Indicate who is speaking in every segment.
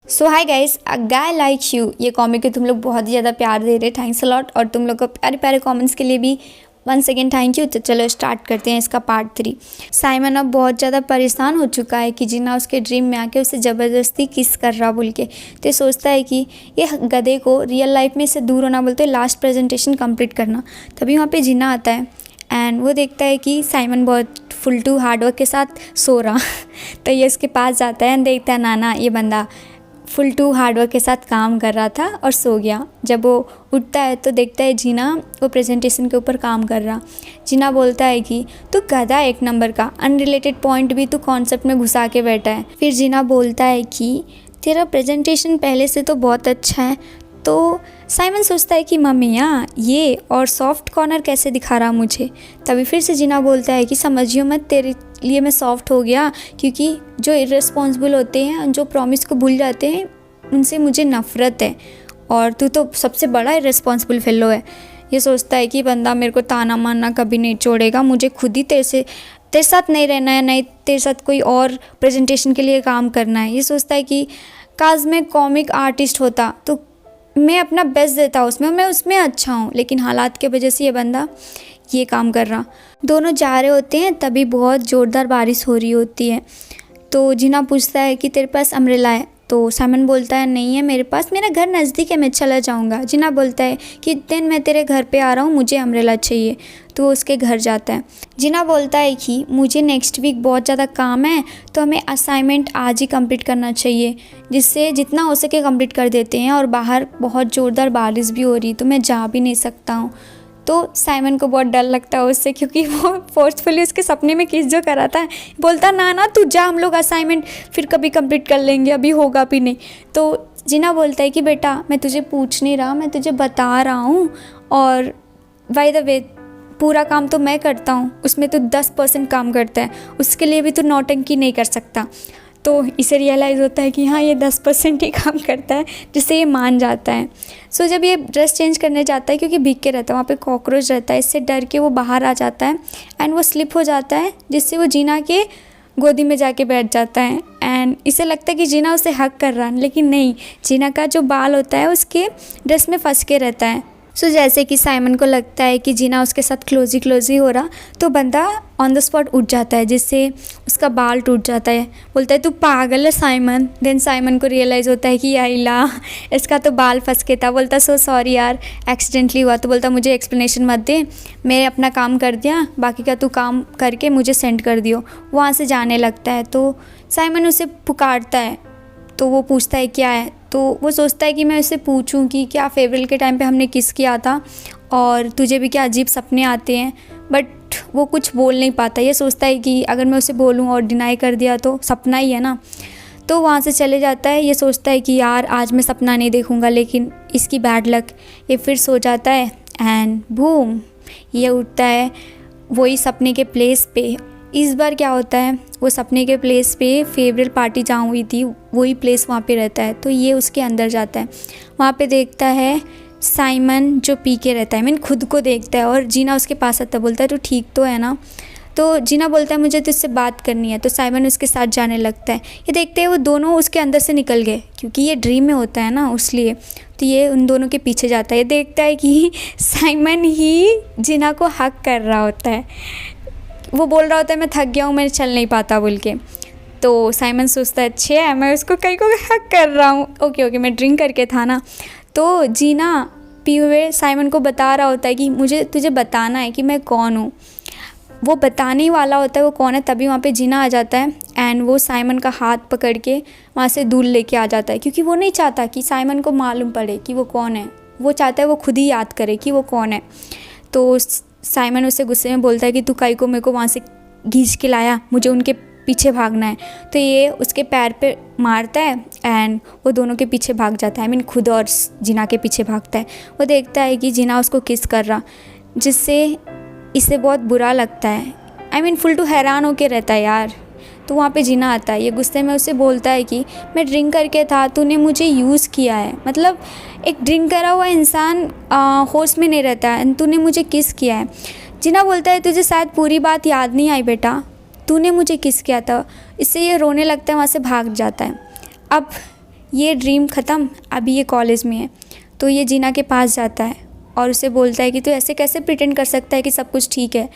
Speaker 1: So hi guys, a guy like you ये comic को तुम लोग बहुत ही ज़्यादा प्यार दे रहे, थैंक्स अ लॉट। और तुम लोग को प्यारे प्यारे कमेंट्स के लिए भी वंस अगेन थैंक यू। तो चलो स्टार्ट करते हैं इसका पार्ट 3। साइमन अब बहुत ज़्यादा परेशान हो चुका है कि जिना उसके ड्रीम में आके उसे ज़बरदस्ती किस कर रहा बोल के। तो ये सोचता है कि ये गधे को रियल लाइफ में इससे दूर होना बोलते लास्ट प्रेजेंटेशन कंप्लीट करना। तभी वहाँ पे जिना आता है एंड वो देखता है कि साइमन बहुत फुल टू हार्डवर्क के साथ सो रहा तो ये उसके पास जाता है एंड देखता है नाना ये बंदा फुल टू हार्डवर्क के साथ काम कर रहा था और सो गया। जब वो उठता है तो देखता है जीना वो प्रेजेंटेशन के ऊपर काम कर रहा। जीना बोलता है कि तू गधा एक नंबर का, अनरिलेटेड पॉइंट भी तू कॉन्सेप्ट में घुसा के बैठा है। फिर जीना बोलता है कि तेरा प्रेजेंटेशन पहले से तो बहुत अच्छा है। तो साइमन सोचता है कि मम्मिया ये और सॉफ्ट कॉर्नर कैसे दिखा रहा मुझे। तभी फिर से जीना बोलता है कि समझियो मत, तेरे लिए मैं सॉफ्ट हो गया क्योंकि जो इर्रेस्पॉन्सिबल होते हैं, जो प्रॉमिस को भूल जाते हैं, उनसे मुझे नफ़रत है और तू तो सबसे बड़ा इर्रेस्पॉन्सिबल फेलो है। ये सोचता है कि बंदा मेरे को ताना मारना कभी नहीं छोड़ेगा, मुझे खुद ही तेरे साथ नहीं रहना है, नहीं तेरे साथ कोई और प्रेजेंटेशन के लिए काम करना है। ये सोचता है कि काश मैं कॉमिक आर्टिस्ट होता तो मैं अपना बेस्ट देता उसमें, मैं उसमें अच्छा हूँ, लेकिन हालात के वजह से ये बंदा ये काम कर रहा। दोनों जा रहे होते हैं तभी बहुत ज़ोरदार बारिश हो रही होती है। तो जीना पूछता है कि तेरे पास अम्ब्रेला है। तो साइमन बोलता है नहीं है मेरे पास, मेरा घर नज़दीक है, मैं चला जाऊँगा। जीना बोलता है कि दिन मैं तेरे घर पे आ रहा हूँ, मुझे अम्ब्रेला चाहिए। तो वो उसके घर जाता है। जीना बोलता है कि मुझे नेक्स्ट वीक बहुत ज़्यादा काम है तो हमें असाइनमेंट आज ही कंप्लीट करना चाहिए, जिससे जितना हो सके कंप्लीट कर देते हैं। और बाहर बहुत ज़ोरदार बारिश भी हो रही तो मैं जा भी नहीं सकता हूँ। तो साइमन को बहुत डर लगता है उससे, क्योंकि वो फोर्सफुली उसके सपने में किस जो कराता है। बोलता ना तू जा, हम लोग असाइनमेंट फिर कभी कंप्लीट कर लेंगे, अभी होगा भी नहीं। तो जीना बोलता है कि बेटा मैं तुझे पूछ नहीं रहा, मैं तुझे बता रहा हूँ। और बाय द वे पूरा काम तो मैं करता हूँ, उसमें तो 10% काम करता है, उसके लिए भी तो नौटंकी नहीं कर सकता। तो इसे रियलाइज़ होता है कि हाँ ये 10% ही काम करता है, जिससे ये मान जाता है। सो जब ये ड्रेस चेंज करने जाता है, क्योंकि भीग के रहता है, वहाँ पे कॉकरोच रहता है, इससे डर के वो बाहर आ जाता है एंड वो स्लिप हो जाता है, जिससे वो जीना के गोदी में जाके बैठ जाता है। एंड इसे लगता है कि जीना उसे हक कर रहा है, लेकिन नहीं, जीना का जो बाल होता है उसके ड्रेस में फंस के रहता है। सो जैसे कि साइमन को लगता है कि जीना उसके साथ क्लोजी हो रहा, तो बंदा ऑन द स्पॉट उठ जाता है, जिससे उसका बाल टूट जाता है। बोलता है तू पागल है साइमन। देन साइमन को रियलाइज़ होता है कि याइला इसका तो बाल फंस के था। बोलता सो सॉरी यार, एक्सीडेंटली हुआ। तो बोलता मुझे एक्सप्लेनेशन मत दे, मैं अपना काम कर दिया, बाकी का तू काम करके मुझे सेंड कर दियो। वहाँ से जाने लगता है तो साइमन उसे पुकारता है। तो वो पूछता है क्या है। तो वो सोचता है कि मैं उससे पूछूं कि क्या फेयरवेल के टाइम पे हमने किस किया था और तुझे भी क्या अजीब सपने आते हैं, बट वो कुछ बोल नहीं पाता। ये सोचता है कि अगर मैं उसे बोलूं और डिनाई कर दिया तो सपना ही है ना। तो वहाँ से चले जाता है। ये सोचता है कि यार आज मैं सपना नहीं देखूँगा, लेकिन इसकी बैड लक, ये फिर सो जाता है एंड बूम ये उठता है वही सपने के प्लेस पे। इस बार क्या होता है, वो सपने के प्लेस पे फेवरेल पार्टी जहाँ हुई थी वही प्लेस वहाँ पे रहता है। तो ये उसके अंदर जाता है, वहाँ पे देखता है साइमन जो पी के रहता है, मीन खुद को देखता है। और जीना उसके पास आता है, बोलता है तू ठीक तो है ना। तो जीना बोलता है मुझे तुझसे बात करनी है। तो साइमन उसके साथ जाने लगता है। ये देखते हैं वो दोनों उसके अंदर से निकल गए, क्योंकि ये ड्रीम में होता है ना उसलिए। तो ये उन दोनों के पीछे जाता है। ये देखता है कि साइमन ही जीना को हक कर रहा होता है। वो बोल रहा होता है मैं थक गया हूँ, मैं चल नहीं पाता बोल के। तो साइमन सोचता है अच्छे है, मैं उसको कहीं को हक कर रहा हूँ। ओके मैं ड्रिंक करके था ना। तो जीना पिए हुए साइमन को बता रहा होता है कि मुझे तुझे बताना है कि मैं कौन हूँ। वो बताने ही वाला होता है वो कौन है, तभी वहाँ पे जीना आ जाता है एंड वो साइमन का हाथ पकड़ के वहाँ से दूर लेके आ जाता है, क्योंकि वो नहीं चाहता कि साइमन को मालूम पड़े कि वो कौन है। वो चाहता है वो खुद ही याद करे कि वो कौन है। तो साइमन उसे गुस्से में बोलता है कि तू काई को मेरे को वहाँ से खींच के लाया, मुझे उनके पीछे भागना है। तो ये उसके पैर पे मारता है एंड वो दोनों के पीछे भाग जाता है। आई मीन खुद और जीना के पीछे भागता है। वो देखता है कि जीना उसको किस कर रहा, जिससे इसे बहुत बुरा लगता है। आई मीन फुल टू हैरान होके रहता है यार। तो वहाँ पे जीना आता है। ये गुस्से में उसे बोलता है कि मैं ड्रिंक करके था, तूने मुझे यूज़ किया है। मतलब एक ड्रिंक करा हुआ इंसान होश में नहीं रहता है, तूने मुझे किस किया है। जीना बोलता है तुझे शायद पूरी बात याद नहीं आई बेटा, तूने मुझे किस किया था। इससे ये रोने लगता है, वहाँ से भाग जाता है। अब ये ड्रीम ख़त्म, अभी ये कॉलेज में है। तो ये जीना के पास जाता है और उसे बोलता है कि तू ऐसे कैसे प्रिटेंड कर सकता है कि सब कुछ ठीक है,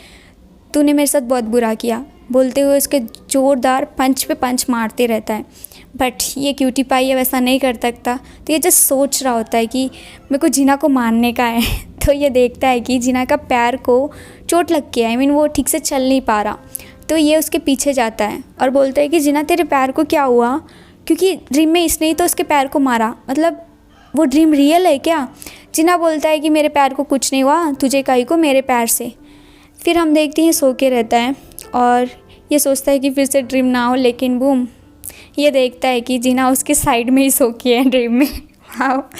Speaker 1: तूने मेरे साथ बहुत बुरा किया, बोलते हुए उसके ज़ोरदार पंच पे पंच मारते रहता है। बट ये क्यूटी पाई है, वैसा नहीं कर सकता। तो ये जस्ट सोच रहा होता है कि मेरे को जीना को मारने का है। तो ये देखता है कि जीना का पैर को चोट लग गया है, वो ठीक से चल नहीं पा रहा। तो ये उसके पीछे जाता है और बोलता है कि जीना तेरे पैर को क्या हुआ, क्योंकि ड्रीम में इसने ही तो उसके पैर को मारा, मतलब वो ड्रीम रियल है क्या। जीना बोलता है कि मेरे पैर को कुछ नहीं हुआ, तुझे कहीं को मेरे पैर से। फिर हम देखते हैं सो के रहता है और ये सोचता है कि फिर से ड्रीम ना हो, लेकिन बूम, ये देखता है कि जीना उसके साइड में ही सो के है ड्रीम में। हाँ,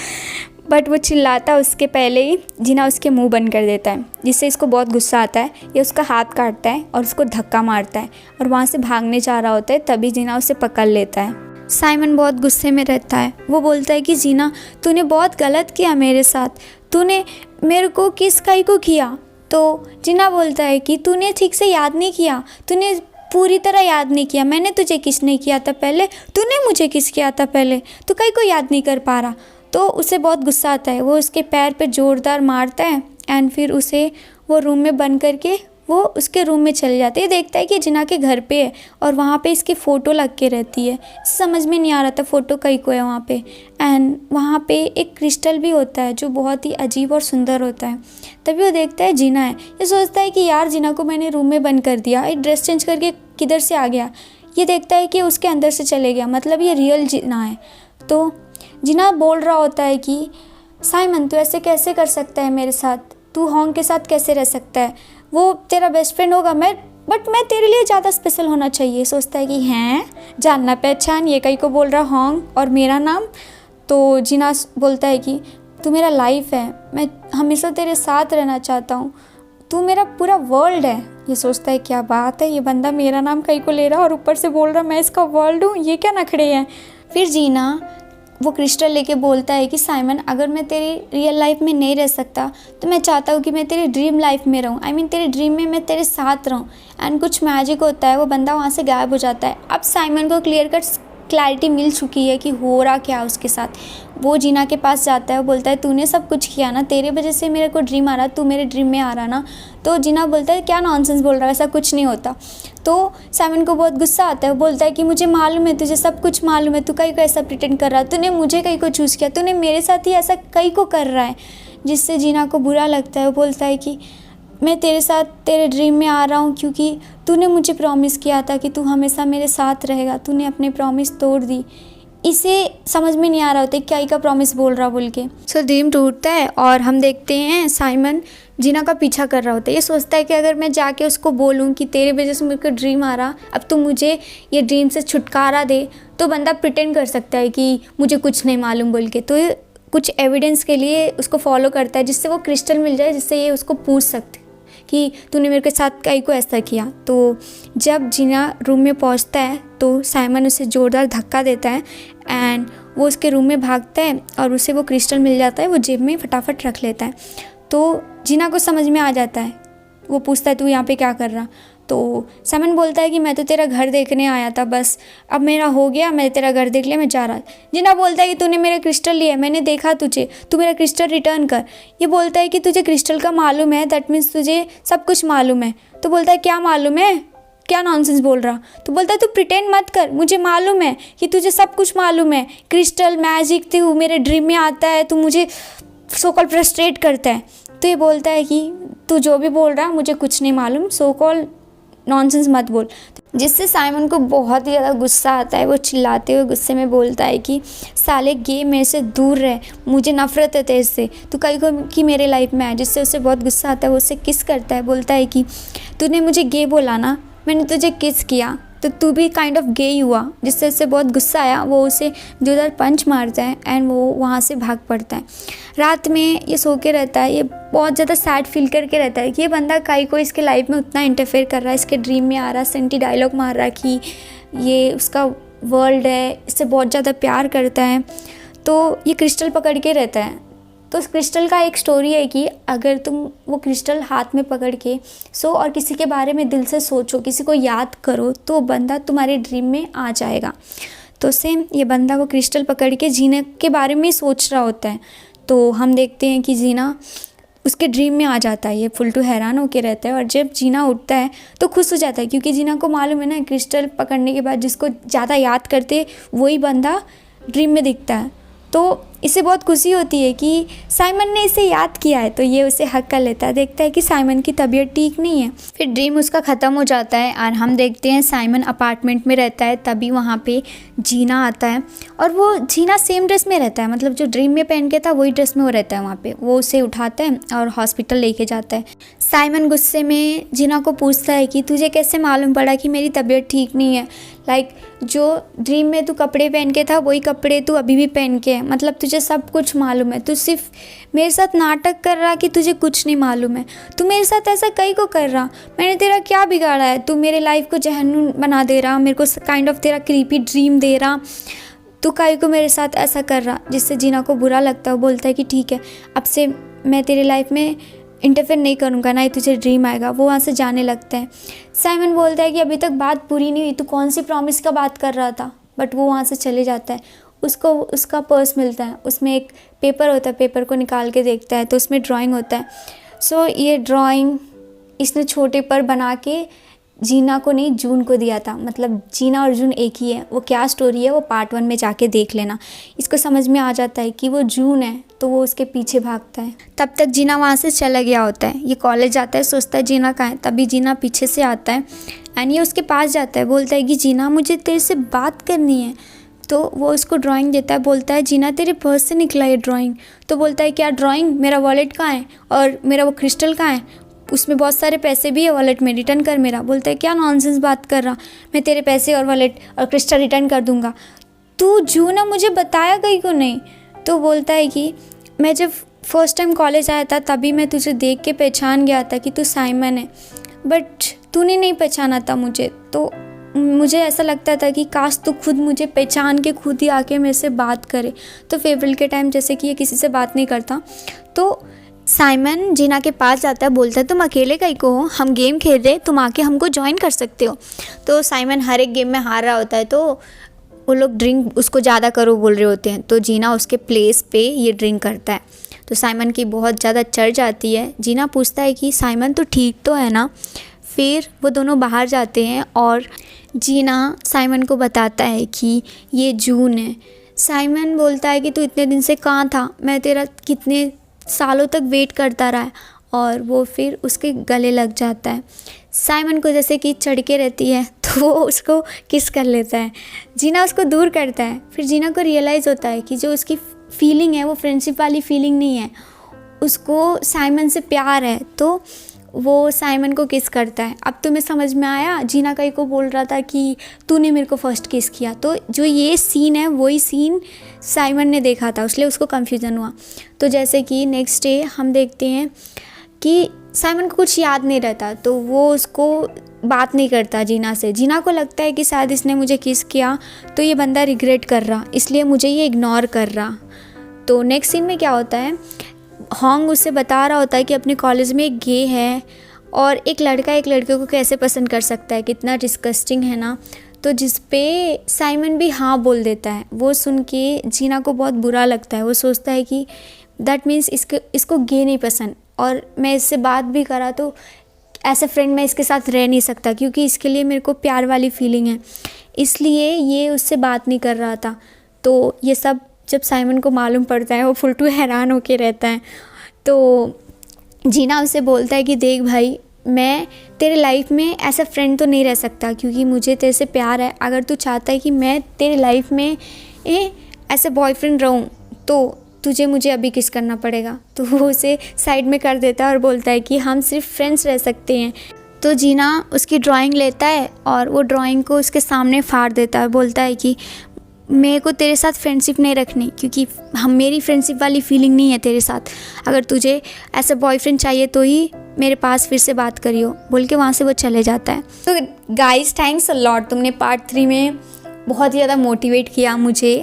Speaker 1: बट वो चिल्लाता उसके पहले ही जीना उसके मुंह बंद कर देता है, जिससे इसको बहुत गुस्सा आता है। ये उसका हाथ काटता है और उसको धक्का मारता है और वहाँ से भागने जा रहा होता है, तभी जीना उसे पकड़ लेता है। साइमन बहुत गुस्से में रहता है। वो बोलता है कि जीना तूने बहुत गलत किया मेरे साथ, तूने मेरे को किस काई को किया। तो जीना बोलता है कि तूने ठीक से याद नहीं किया, तूने पूरी तरह याद नहीं किया, मैंने तुझे किस नहीं किया था पहले, तूने मुझे किस किया था पहले, तू कहीं को याद नहीं कर पा रहा। तो उसे बहुत गुस्सा आता है, वो उसके पैर पे ज़ोरदार मारता है एंड फिर उसे वो रूम में बंद करके वो उसके रूम में चले जाते हैं। देखता है कि जिना के घर पे है और वहाँ पे इसकी फ़ोटो लग के रहती है। समझ में नहीं आ रहा था फ़ोटो कहीं को है वहाँ पे, एंड वहाँ पे एक क्रिस्टल भी होता है जो बहुत ही अजीब और सुंदर होता है। तभी वो देखता है जीना है। ये सोचता है कि यार जीना को मैंने रूम में बंद कर दिया, एक ड्रेस चेंज करके किधर से आ गया। ये देखता है कि उसके अंदर से चले गया, मतलब ये रियल जीना है। तो जीना बोल रहा होता है कि साइमन तू ऐसे कैसे कर सकता है मेरे साथ, तू हॉन्ग के साथ कैसे रह सकता है, वो तेरा बेस्ट फ्रेंड होगा बट मैं तेरे लिए ज़्यादा स्पेशल होना चाहिए। सोचता है कि हैं जानना पहचान, ये कहीं को बोल रहा हॉन्ग और मेरा नाम। तो जीना बोलता है कि तू मेरा लाइफ है, मैं हमेशा तेरे साथ रहना चाहता हूँ, तू मेरा पूरा वर्ल्ड है। ये सोचता है क्या बात है, ये बंदा मेरा नाम कहीं को ले रहा और ऊपर से बोल रहा मैं इसका वर्ल्ड हूँ, ये क्या नखड़े हैं। फिर जीना वो क्रिस्टल लेके बोलता है कि साइमन अगर मैं तेरी रियल लाइफ में नहीं रह सकता तो मैं चाहता हूँ कि मैं तेरी ड्रीम लाइफ में रहूँ, तेरी ड्रीम में मैं तेरे साथ रहूँ। एंड कुछ मैजिक होता है, वो बंदा वहाँ से गायब हो जाता है। अब साइमन को क्लियर कट क्लैरिटी मिल चुकी है कि हो रहा क्या उसके साथ। वो जीना के पास जाता है, वो बोलता है तूने सब कुछ किया ना, तेरे वजह से मेरे को ड्रीम आ रहा, तू मेरे ड्रीम में आ रहा ना। तो जीना बोलता है क्या नॉनसेंस बोल रहा है, ऐसा कुछ नहीं होता। तो साइमन को बहुत गुस्सा आता है, वो बोलता है कि मुझे मालूम है, तुझे सब कुछ मालूम है, तू कहीं को ऐसा प्रिटेंड कर रहा है, तूने मुझे कहीं को चूज़ किया, तूने मेरे साथ ही ऐसा कहीं को कर रहा है। जिससे जीना को बुरा लगता है। वो बोलता है कि मैं तेरे साथ तेरे ड्रीम में आ रहा हूँ क्योंकि तूने मुझे प्रॉमिस किया था कि तू हमेशा मेरे साथ रहेगा, तूने अपने प्रॉमिस तोड़ दी। इसे समझ में नहीं आ रहा होता क्या ही का प्रॉमिस बोल रहा बोल के। सो ड्रीम टूटता है और हम देखते हैं साइमन जीना का पीछा कर रहा होता है। ये सोचता है कि अगर मैं जाके उसको बोलूँ कि तेरे वजह से मेरे को ड्रीम आ रहा, अब तू मुझे ये ड्रीम से छुटकारा दे, तो बंदा प्रिटेंड कर सकता है कि मुझे कुछ नहीं मालूम बोल के। तो ये कुछ एविडेंस के लिए उसको फॉलो करता है जिससे वो क्रिस्टल मिल जाए, जिससे ये उसको पूछ सकते कि तूने मेरे के साथ कहीं को ऐसा किया। तो जब जीना रूम में पहुंचता है तो साइमन उसे ज़ोरदार धक्का देता है एंड वो उसके रूम में भागता है और उसे वो क्रिस्टल मिल जाता है। वो जेब में फटाफट रख लेता है। तो जीना को समझ में आ जाता है। वो पूछता है तू यहाँ पे क्या कर रहा। तो साइमन बोलता है कि मैं तो तेरा घर देखने आया था, बस अब मेरा हो गया, मैं तेरा घर देख लिया, मैं जा रहा। जीना बोलता है कि तूने मेरा क्रिस्टल लिया, मैंने देखा तुझे, तू मेरा क्रिस्टल रिटर्न कर। ये बोलता है कि तुझे क्रिस्टल का मालूम है, दैट मीन्स तुझे सब कुछ मालूम है। तो बोलता है क्या मालूम है, क्या नॉनसेंस बोल रहा। तो बोलता है तू प्रिटेंड मत कर, मुझे मालूम है कि तुझे सब कुछ मालूम है, क्रिस्टल मैजिक तू मेरे ड्रीम में आता है, तू मुझे सो कॉल फ्रस्ट्रेट करता है। तो ये बोलता है कि तू जो भी बोल रहा मुझे कुछ नहीं मालूम, सो कॉल नॉनसेंस मत बोल। जिससे साइमन को बहुत ही ज़्यादा गुस्सा आता है। वो चिल्लाते हुए गुस्से में बोलता है कि साले गे मेरे से दूर रह, मुझे नफरत है तेरे से, तू कहीं को कि मेरे लाइफ में है। जिससे उसे बहुत गुस्सा आता है। वो उससे किस करता है, बोलता है कि तूने मुझे गे बोला ना, मैंने तुझे किस किया तो तू भी काइंड ऑफ गे ही हुआ। जिससे उससे बहुत गुस्सा आया। वो उसे जोरदार पंच मारता है एंड वो वहाँ से भाग पड़ता है। रात में ये सो के रहता है। ये बहुत ज़्यादा सैड फील करके रहता है कि ये बंदा काई को इसके लाइफ में उतना इंटरफेयर कर रहा है, इसके ड्रीम में आ रहा, सेंटी डायलॉग मार रहा कि ये उसका वर्ल्ड है, इससे बहुत ज़्यादा प्यार करता है। तो ये क्रिस्टल पकड़ के रहता है। तो उस क्रिस्टल का एक स्टोरी है कि अगर तुम वो क्रिस्टल हाथ में पकड़ के सो और किसी के बारे में दिल से सोचो, किसी को याद करो, तो बंदा तुम्हारे ड्रीम में आ जाएगा। तो सेम ये बंदा वो क्रिस्टल पकड़ के जीना के बारे में सोच रहा होता है। तो हम देखते हैं कि जीना उसके ड्रीम में आ जाता है, ये फुलटू हैरान होके रहता है और जब जीना उठता है तो खुश हो जाता है क्योंकि जीना को मालूम है ना क्रिस्टल पकड़ने के बाद जिसको ज़्यादा याद करते वही बंदा ड्रीम में दिखता है। तो इसे बहुत खुशी होती है कि साइमन ने इसे याद किया है, तो ये उसे हक कर लेता है। देखता है कि साइमन की तबीयत ठीक नहीं है। फिर ड्रीम उसका ख़त्म हो जाता है और हम देखते हैं साइमन अपार्टमेंट में रहता है। तभी वहाँ पे जीना आता है और वो जीना सेम ड्रेस में रहता है, मतलब जो ड्रीम में पहन के था वही ड्रेस में वो रहता है वहाँ पे। वो उसे उठाता है और हॉस्पिटल लेके जाता है। साइमन गुस्से में जीना को पूछता है कि तुझे कैसे मालूम पड़ा कि मेरी तबीयत ठीक नहीं है। लाइक जो ड्रीम में तू कपड़े पहन के था वही कपड़े तू अभी भी पहन के है, मतलब तुझे सब कुछ मालूम है। तू सिर्फ मेरे साथ नाटक कर रहा कि तुझे कुछ नहीं मालूम है। तू मेरे साथ ऐसा कई को कर रहा, मैंने तेरा क्या बिगाड़ा है? तू मेरे लाइफ को जहन्नुम बना दे रहा, मेरे को काइंड ऑफ तेरा क्रीपी ड्रीम दे रहा, तू कई को मेरे साथ ऐसा कर रहा। जिससे जीना को बुरा लगता है। वो बोलता है कि ठीक है, अब से मैं तेरी लाइफ में इंटरफेयर नहीं करूँगा, ना ही तुझे ड्रीम आएगा। वो वहाँ से जाने लगता है। साइमन बोलता है कि अभी तक बात पूरी नहीं हुई, तू कौन सी प्रॉमिस का बात कर रहा था? बट वो वहाँ से चले जाता है। उसको उसका पर्स मिलता है, उसमें एक पेपर होता है। पेपर को निकाल के देखता है तो उसमें ड्राइंग होता है। सो ये ड्राइंग इसने छोटे पर बना के जीना को नहीं, जून को दिया था। मतलब जीना और जून एक ही है। वो क्या स्टोरी है वो पार्ट 1 में जाके देख लेना। इसको समझ में आ जाता है कि वो जून है, तो वो उसके पीछे भागता है। तब तक जीना वहाँ से चला गया होता है। ये कॉलेज जाता है, सोचता है जीना कहाँ है। तभी जीना पीछे से आता है एंड ये उसके पास जाता है। बोलता है कि जीना मुझे तेरे से बात करनी है। तो वो उसको ड्राइंग देता है। बोलता है जीना तेरे पर्स से निकला ये ड्राइंग। तो बोलता है क्या ड्राइंग? मेरा वॉलेट कहाँ है और मेरा वो क्रिस्टल कहाँ है? उसमें बहुत सारे पैसे भी है वॉलेट में, रिटर्न कर मेरा। बोलता है क्या नॉनसेंस बात कर रहा, मैं तेरे पैसे और वॉलेट और क्रिस्टल रिटर्न कर दूंगा। तू जून ना मुझे बताया कहीं को नहीं। तो बोलता है कि मैं जब फर्स्ट टाइम कॉलेज आया था तभी मैं तुझे देख के पहचान गया था कि तू साइमन है, बट तूने नहीं पहचाना था मुझे। तो मुझे ऐसा लगता था कि काश तू खुद मुझे पहचान के खुद ही आके मेरे से बात करे। तो फेयरवेल के टाइम जैसे कि ये किसी से बात नहीं करता, तो साइमन जीना के पास जाता है। बोलता है तुम अकेले कहीं को हो, हम गेम खेल रहे, तुम आके हमको ज्वाइन कर सकते हो। तो साइमन हर एक गेम में हार रहा होता है, तो वो लोग ड्रिंक उसको ज़्यादा करो बोल रहे होते हैं। तो जीना उसके प्लेस पे ये ड्रिंक करता है। तो साइमन की बहुत ज़्यादा चढ़ जाती है। जीना पूछता है कि साइमन तो ठीक तो है ना? फिर वो दोनों बाहर जाते हैं और जीना साइमन को बताता है कि ये जून है। साइमन बोलता है कि तू इतने दिन से कहाँ था, मैं तेरा कितने सालों तक वेट करता रहा है। और वो फिर उसके गले लग जाता है। साइमन को जैसे कि चढ़के रहती है तो वो उसको किस कर लेता है। जीना उसको दूर करता है। फिर जीना को रियलाइज़ होता है कि जो उसकी फीलिंग है वो फ्रेंडशिप वाली फीलिंग नहीं है, उसको साइमन से प्यार है। तो वो साइमन को किस करता है। अब तुम्हें समझ में आया? जीना कहीं को बोल रहा था कि तूने मेरे को फर्स्ट किस किया, तो जो ये सीन है वही सीन साइमन ने देखा था, इसलिए उसको कन्फ्यूज़न हुआ। तो जैसे कि नेक्स्ट डे हम देखते हैं कि साइमन को कुछ याद नहीं रहता, तो वो उसको बात नहीं करता जीना से। जीना को लगता है कि शायद इसने मुझे किस किया तो ये बंदा रिग्रेट कर रहा, इसलिए मुझे ये इग्नोर कर रहा। तो नेक्स्ट सीन में क्या होता है, हॉन्ग उससे बता रहा होता है कि अपने कॉलेज में एक गे है और एक लड़का एक लड़के को कैसे पसंद कर सकता है, कितना डिस्गस्टिंग है ना। तो जिस पे साइमन भी हाँ बोल देता है। वो सुन के जीना को बहुत बुरा लगता है। वो सोचता है कि दैट मीन्स इसको गे नहीं पसंद, और मैं इससे बात भी करा तो एज ए फ्रेंड मैं इसके साथ रह नहीं सकता क्योंकि इसके लिए मेरे को प्यार वाली फीलिंग है, इसलिए ये उससे बात नहीं कर रहा था। तो ये सब जब साइमन को मालूम पड़ता है वो फुलटू हैरान होके रहता है। तो जीना उसे बोलता है कि देख भाई, मैं तेरे लाइफ में ऐसा फ्रेंड तो नहीं रह सकता क्योंकि मुझे तेरे से प्यार है। अगर तू चाहता है कि मैं तेरे लाइफ में ऐसे बॉयफ्रेंड रहूं तो तुझे मुझे अभी किस करना पड़ेगा। तो वो उसे साइड में कर देता है और बोलता है कि हम सिर्फ फ्रेंड्स रह सकते हैं। तो जीना उसकी ड्राइंग लेता है और वो ड्राइंग को उसके सामने फाड़ देता है। बोलता है कि मेरे को तेरे साथ फ्रेंडशिप नहीं रखनी क्योंकि मेरी फ्रेंडशिप वाली फीलिंग नहीं है तेरे साथ। अगर तुझे ऐसा बॉयफ्रेंड चाहिए तो ही मेरे पास फिर से बात करियो, बोल के वहाँ से वो चले जाता है। तो गाइस थैंक्स अ लॉट, तुमने पार्ट 3 में बहुत ही ज़्यादा मोटिवेट किया मुझे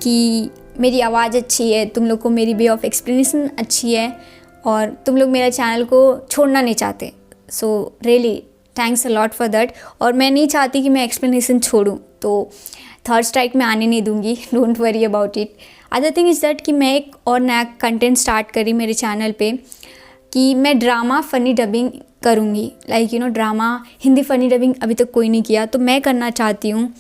Speaker 1: कि मेरी आवाज़ अच्छी है, तुम लोग को मेरी वे ऑफ एक्सप्लेनेशन अच्छी है और तुम लोग मेरा चैनल को छोड़ना नहीं चाहते। So really thanks a lot for that. और मैं नहीं चाहती कि मैं एक्सप्लेनेशन छोड़ूँ। तो थर्ड स्ट्राइक मैं आने नहीं दूंगी, don't worry about it. Other thing is that कि मैं एक और नया कंटेंट स्टार्ट करी मेरे चैनल पे कि मैं ड्रामा फ़नी डबिंग करूँगी। Like you no drama Hindi funny dubbing अभी तक कोई नहीं किया, तो मैं करना चाहती हूँ।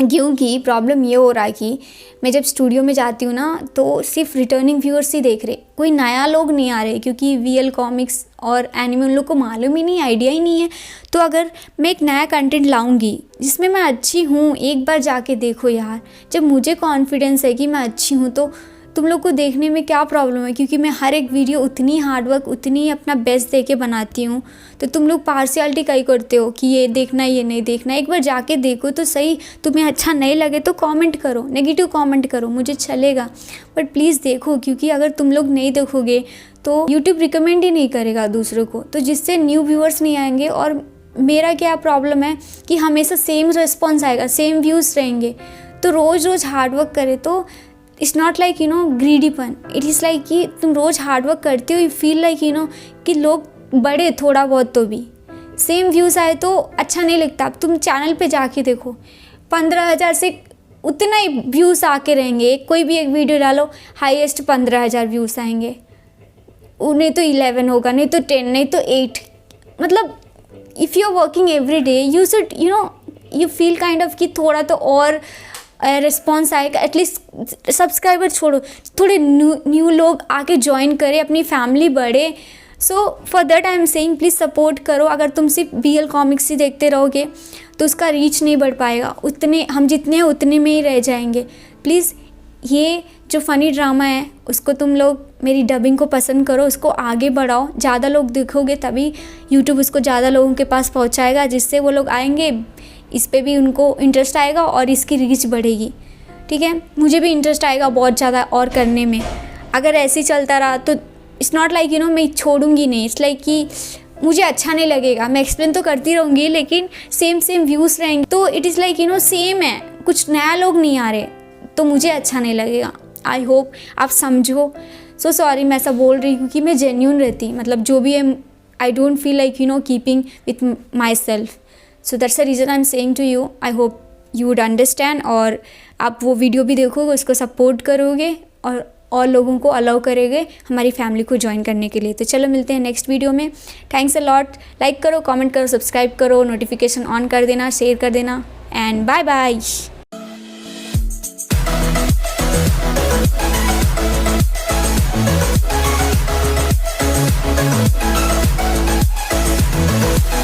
Speaker 1: क्योंकि प्रॉब्लम ये हो रहा है कि मैं जब स्टूडियो में जाती हूँ ना तो सिर्फ रिटर्निंग व्यूअर्स ही देख रहे, कोई नया लोग नहीं आ रहे, क्योंकि वीएल कॉमिक्स और एनिमे उन लोग को मालूम ही नहीं, आइडिया ही नहीं है। तो अगर मैं एक नया कंटेंट लाऊंगी जिसमें मैं अच्छी हूँ, एक बार जाके देखो यार, जब मुझे कॉन्फिडेंस है कि मैं अच्छी हूँ तो तुम लोग को देखने में क्या प्रॉब्लम है? क्योंकि मैं हर एक वीडियो उतनी हार्डवर्क, उतनी अपना बेस्ट दे के बनाती हूँ। तो तुम लोग पार्शियलिटी कहीं करते हो कि ये देखना ये नहीं देखना। एक बार जाके देखो तो सही, तुम्हें अच्छा नहीं लगे तो कमेंट करो, नेगेटिव कमेंट करो, मुझे चलेगा, बट प्लीज़ देखो। क्योंकि अगर तुम लोग नहीं देखोगे तो यूट्यूब रिकमेंड ही नहीं करेगा दूसरों को, तो जिससे न्यू व्यूअर्स नहीं आएंगे। और मेरा क्या प्रॉब्लम है कि हमेशा सेम रिस्पॉन्स आएगा, सेम व्यूज़ रहेंगे। तो रोज़ रोज़ हार्डवर्क करे तो it's not like you know ग्रीडीपन, इट इज़ लाइक कि तुम रोज़ हार्डवर्क करते हो, you feel like you know कि लोग बढ़े थोड़ा बहुत, तो भी सेम व्यूज़ आए तो अच्छा नहीं लगता। अब तुम चैनल पे जाके देखो, 15,000 से उतना ही व्यूज़ आके रहेंगे। कोई भी एक वीडियो डालो, हाईएस्ट 15,000 व्यूज़ आएंगे, नहीं तो 11 होगा, नहीं तो 10, नहीं तो 8। मतलब if you are working every day you should you know you feel kind of कि थोड़ा तो और रिस्पॉन्स आएगा। एटलीस्ट सब्सक्राइबर छोड़ो, थोड़े न्यू लोग आके ज्वाइन करें, अपनी फैमिली बढ़े। So for that I am saying please support करो। अगर तुम सिर्फ वीएल कॉमिक्स ही देखते रहोगे तो उसका रीच नहीं बढ़ पाएगा, उतने हम जितने हैं उतने में ही रह जाएंगे। प्लीज़ ये जो फ़नी ड्रामा है उसको तुम लोग मेरी डबिंग को पसंद करो, उसको आगे बढ़ाओ। ज़्यादा लोग देखोगे तभी यूट्यूब उसको ज़्यादा लोगों के पास पहुँचाएगा, जिससे वो लोग आएंगे, इस पे भी उनको इंटरेस्ट आएगा और इसकी रीच बढ़ेगी। ठीक है, मुझे भी इंटरेस्ट आएगा बहुत ज़्यादा और करने में। अगर ऐसे ही चलता रहा तो it's not like you no मैं छोड़ूंगी नहीं, इट्स लाइक कि मुझे अच्छा नहीं लगेगा। मैं एक्सप्लेन तो करती रहूँगी लेकिन सेम व्यूज़ रहेंगे, तो it is like you no same है, कुछ नया लोग नहीं आ रहे, तो मुझे अच्छा नहीं लगेगा। आई होप आप समझो। सो सॉरी मैं ऐसा बोल रही हूँ कि मैं जेन्यून रहती, मतलब जो भी है I don't feel like you know keeping with my self. So that's the reason I am saying to you. I hope you would understand, और आप वो वीडियो भी देखोगे, उसको सपोर्ट करोगे और लोगों को अलाउ करेंगे हमारी फैमिली को ज्वाइन करने के लिए। तो चलो मिलते हैं नेक्स्ट वीडियो में। Thanks a lot. लाइक करो, कमेंट करो, सब्सक्राइब करो, नोटिफिकेशन ऑन कर देना, शेयर कर देना, एंड बाय बाय।